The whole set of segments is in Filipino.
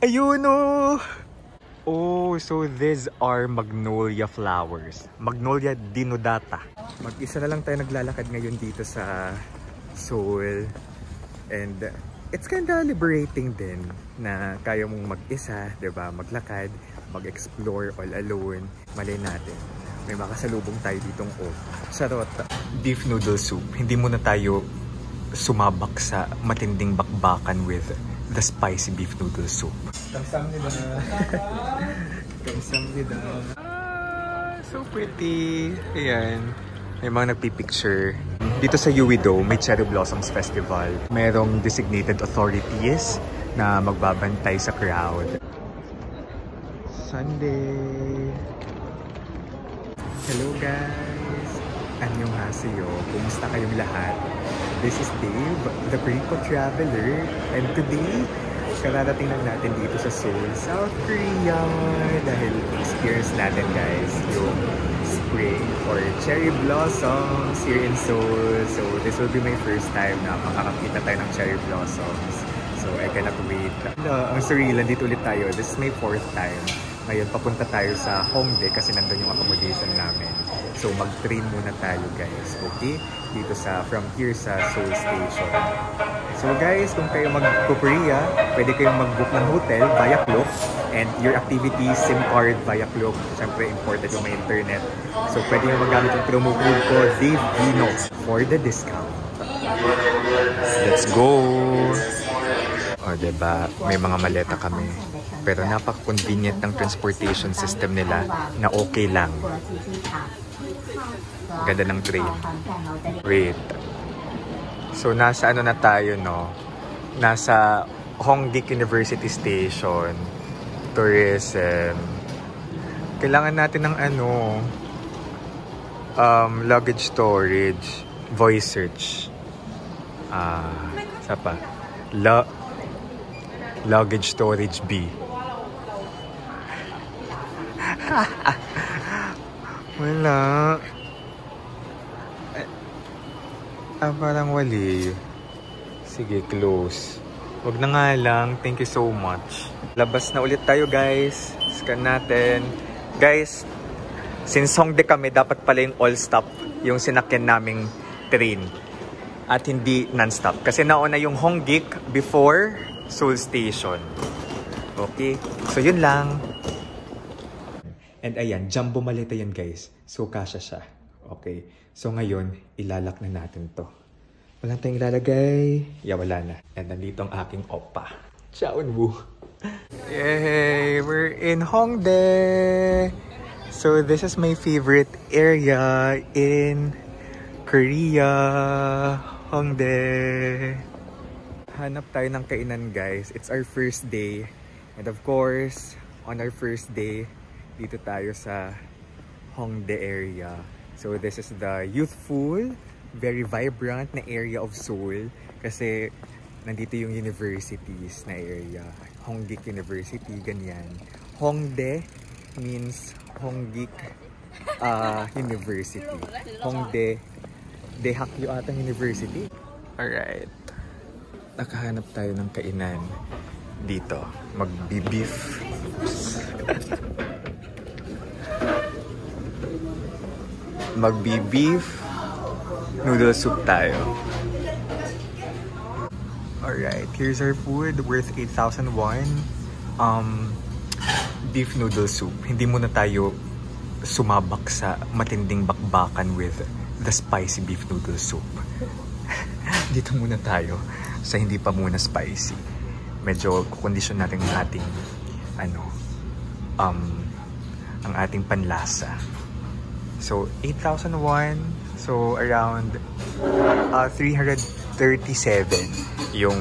Ayun oh! Oh, so these are magnolia flowers. Magnolia denudata. Mag-isa na lang tayo naglalakad ngayon dito sa Seoul. And it's kinda liberating din na kaya mong mag-isa, diba? Maglakad, mag-explore all alone. Malay natin, may makasalubong tayo ditong charot. Beef noodle soup. Hindi muna tayo sumabak sa matinding bakbakan with the spicy beef noodle soup. Kamsahamnida. Kamsahamnida. So pretty. Ayan. May mga nagpipicture. Dito sa Uido, may Cherry Blossoms Festival. Merong designated authorities na magbabantay sa crowd. Sunday. Hello guys. Annyeonghaseyo. Kumusta kayong lahat? This is Dave, the Korean Traveler. And today, kararating lang natin dito sa Seoul, South Korea. Dahil experience natin guys yung spring or cherry blossoms here in Seoul. So this will be my first time na makakakita tayo ng cherry blossoms. So I cannot wait. Ang surreal, dito ulit tayo. This is my 4th time. Ngayon papunta tayo sa Hongdae kasi nandun yung accommodation namin. So mag-train muna tayo guys. Okay? Dito from here sa Seoul Station. So guys, kung kayo mag-Korea, pwede kayong mag-book ng hotel via Klook. And your activities, SIM card via Klook. Siyempre, important yung may internet. So pwede yung magamit yung promo code ko, Dave Gino, for the discount. Let's go! O diba, may mga maleta kami. Pero napaka-convenient ng transportation system nila na okay lang. Ganda ng train. Wait. So nasa ano na tayo, no? Nasa Hongdae University Station. Tourism. Kailangan natin ng luggage storage. Voice search. Isa pa. Luggage storage B. Wala. Parang wali. Sige, close. Wag na nga lang. Thank you so much. Labas na ulit tayo, guys. Scan natin. Guys, since Hongdae kami, dapat pala yung all-stop yung sinakyan naming train. At hindi non-stop. Kasi nauna yung Hongdae before Seoul Station. Okay? So, yun lang. And ayan, jumbo maleta yan, guys. So, kasya siya. Okay. So, ngayon, ilalak na natin to. Wala tayong ilalagay. Yeah, wala na. And nandito ang aking oppa. Chaunwoo. Yay! We're in Hongdae! So, this is my favorite area in Korea. Hongdae. Hanap tayo ng kainan, guys. It's our first day. And of course, on our first day, dito tayo sa Hongdae area. So this is the youthful, very vibrant na area of Seoul. Kasi nandito yung universities na area. Hongdae University, ganyan. Hongdae means Hongdae University. Hongdae Daehakyo atang University. Alright. Nakahanap tayo ng kainan dito. Magbi-beef. Magbi-beef noodle soup tayo. Alright, here's our food worth 8,000 won. Beef noodle soup. Hindi muna tayo sumabak sa matinding bakbakan with the spicy beef noodle soup. Dito muna tayo sa hindi pa muna spicy. Medyo kukondisyon natin ang ating ang ating panlasa. So 8,000 won, so around 337 yung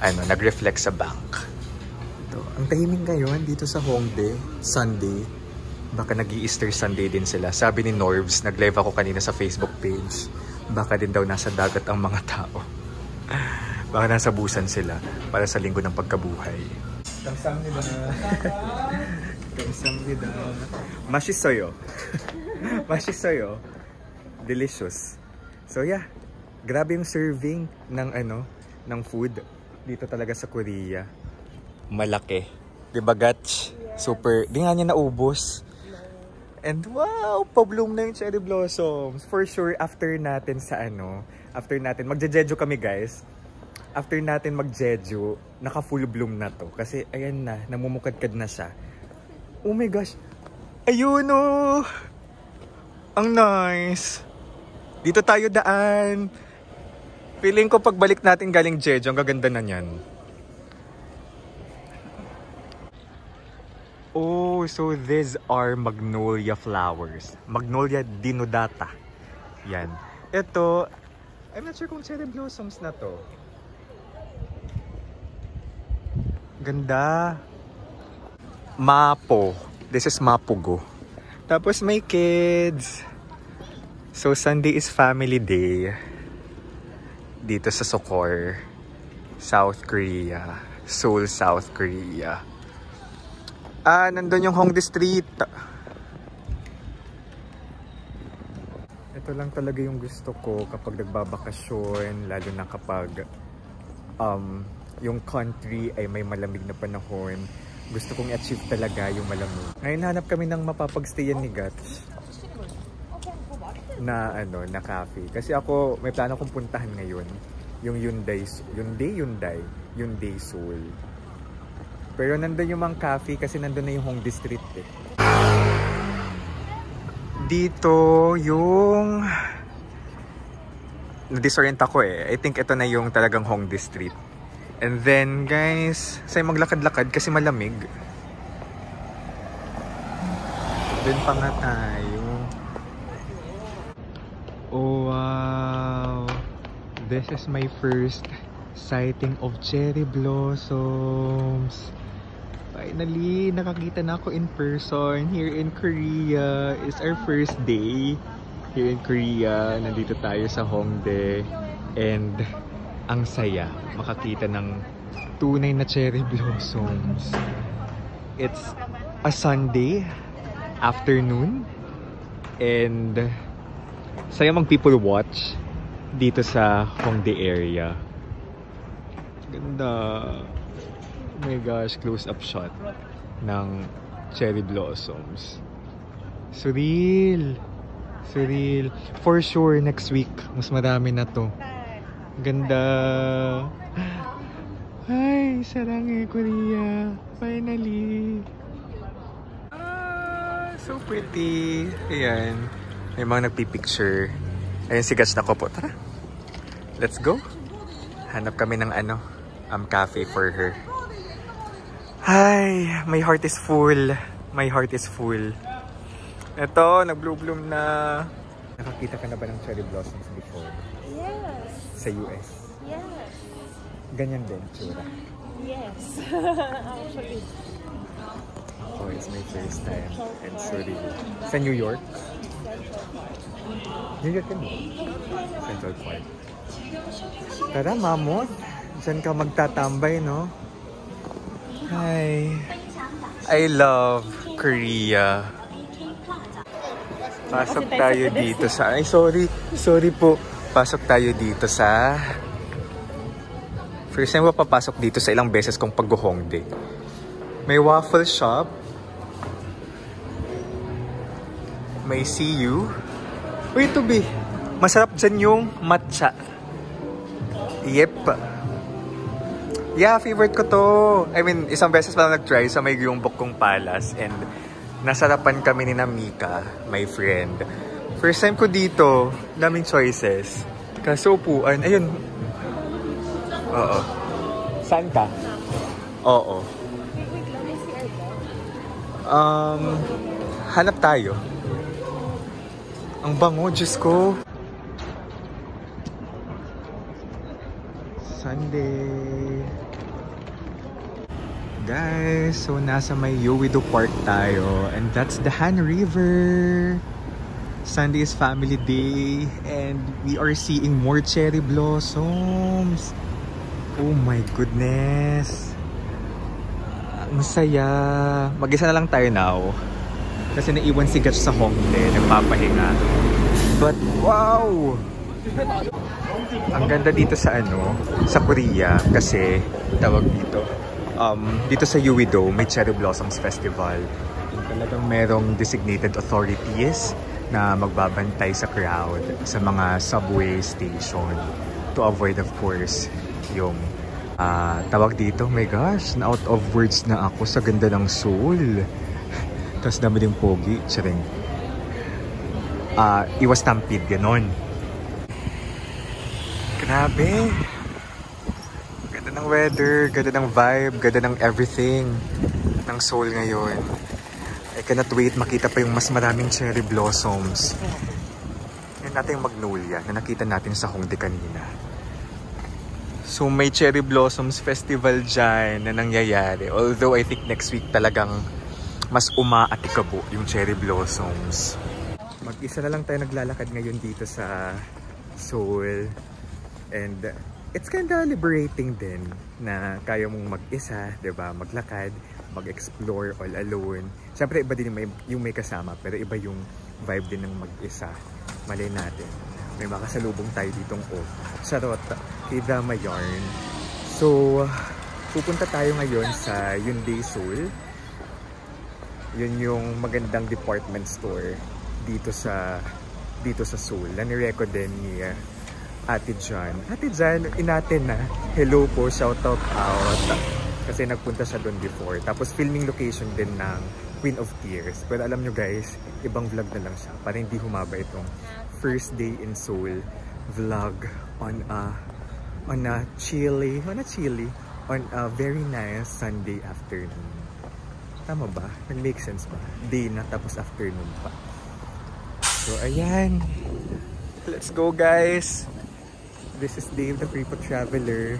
nag-reflect sa bank. Ito, ang tahimik ngayon dito sa Hongdae, Sunday. Baka nag-i-Easter Sunday din sila. Sabi ni Norbs, nag-live ako kanina sa Facebook page. Baka din daw nasa dagat ang mga tao. Baka nasa Busan sila para sa linggo ng pagkabuhay. Kamsahamnida. Kamsahamnida. Mashisoyo. Mashisoyo. Delicious. So yeah, grabe yung serving ng ng food dito talaga sa Korea. malaki. Diba, Gats? Super, di nga niya naubos. And wow, pa-bloom na yung cherry blossoms. For sure, after natin magje-jeju kami guys. After natin mag-jeju, naka-full bloom na to. Kasi ayan na, namumukadkad na siya. Oh my gosh. Ayun oh. Ang nice. Dito tayo daan. Feeling ko pagbalik natin galing Jeju, ang gaganda na niyan. Oh, so these are magnolia flowers. Magnolia denudata. Yan. Ito, I'm not sure kung cherry blossoms na to. Ganda. Mapo. This is Mapugo. Tapos may kids. So Sunday is family day. Dito sa Sokor, South Korea. Seoul, South Korea. Nandun yung Hongdae Street. Ito lang talaga yung gusto ko kapag nagbabakasyon, lalo na kapag yung country ay may malamig na panahon. Gusto kong i-achieve talaga yung malamig. Ngayon hanap kami ng mapapagstayan ni Gats na na cafe. Kasi ako may plano kong puntahan ngayon yung Hyundai Seoul. Pero nandun yung mga cafe kasi nandun na yung Hongdae Street eh. Dito yung na-disorient ako eh. I think ito na yung talagang Hongdae Street. And then guys, sa'yo maglakad-lakad kasi malamig. Doon pa nga tayo. Oh wow. This is my first sighting of cherry blossoms. Finally, nakakita na ako in person here in Korea. It's our first day here in Korea. Nandito tayo sa Hongdae. And ang saya makakita ng tunay na cherry blossoms. It's a Sunday afternoon. And saya mag people watch dito sa Hongdae area. Ganda. Oh my gosh, close-up shot ng cherry blossoms. Surreal. Surreal. For sure, next week, mas marami na to. Ganda. Ay, sarang Korea. Finally. So pretty. Ayan. May mga nagpipicture. Ayun si Gats na ko po. Tara. Let's go. Hanap kami ng cafe for her. Ay, my heart is full. My heart is full. Ito, nag-bloom na. Nakakita ka na ba ng cherry blossoms before? Yes. Sa US? Yes. Ganyan din, tsura? Yes. Actually. Oh, it's my first time. And sorry. Sa New York? New York din? Central Park. Tara, mamot. Diyan ka magtatambay, no? Hi. I love Korea. Pasok tayo dito sa... Ay, sorry. Sorry po. Pasok tayo dito sa... First time ko papasok dito sa ilang beses kong pag-Hongdae. May waffle shop. May see you. Uy, ito be. Masarap dyan yung matcha. Yep. Yeah, favorite ko to. I mean, isang beses pa lang nag-try sa may Gyeongbokgung Palace and nasarapan kami ni Mika, my friend. First time ko dito, daming choices. Kaso upuan, ayun. Oo. Saan ka? Oo. Hanap tayo. Ang bango, Diyos ko. Sunday. Guys, so nasa may Yeouido Park tayo and that's the Han River. Sunday is family day and we are seeing more cherry blossoms. Oh my goodness. Ang saya. Mag-isa na lang tayo now. Kasi naiwan si Gats sa Hongdae, nagpapahinga. But wow! Ang ganda dito sa sa Korea kasi tawag dito. dito sa Uwido, may Cherry Blossoms Festival. Yung talagang merong designated authorities na magbabantay sa crowd sa mga subway station to avoid, of course, yung tawag dito, my gosh, na out of words na ako sa ganda ng Seoul. Tapos dami ding pogi, charing. Iwas stampede, ganon. Grabe. Ganda ng weather, ganda ng vibe, ganda ng everything ng Seoul ngayon. I cannot wait makita pa yung mas maraming cherry blossoms. Yan natin yung magnolia na nakita natin sa Hongdae kanina. So may cherry blossoms festival dyan na nangyayari. Although I think next week talagang mas umaatikabo yung cherry blossoms. Mag-isa na lang tayo naglalakad ngayon dito sa Seoul. And it's kinda liberating din na kaya mong mag-isa, diba? Maglakad, mag-explore all alone. Siyempre iba din yung may kasama, pero iba yung vibe din ng mag-isa. Malay natin. May makasalubong tayo ditong Charot, kay Drama Yarn. So, pupunta tayo ngayon sa Hyundai Seoul. Yun yung magandang department store dito sa Seoul. Na nirecord din ni Ate Jan. Ate Jan, inatin na. Hello po, shout out. Kasi nagpunta siya doon before. Tapos filming location din ng Queen of Tears. Pero alam nyo guys, ibang vlog na lang siya. Para hindi humaba itong first day in Seoul vlog on a very nice Sunday afternoon. Tama ba? Nag-make sense ba? Day na tapos afternoon pa. So ayan. Let's go guys. This is Dave the Creepo Traveler.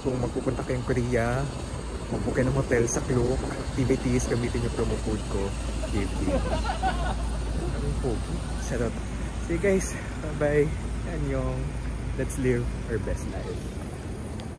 Kung magpupunta kayong Korea, mag-book kayo ng hotel sa Klook, TVTs, gamitin yung promo code ko, Dave. Sarap. See you guys. Bye-bye. Annyeong. Let's live our best life.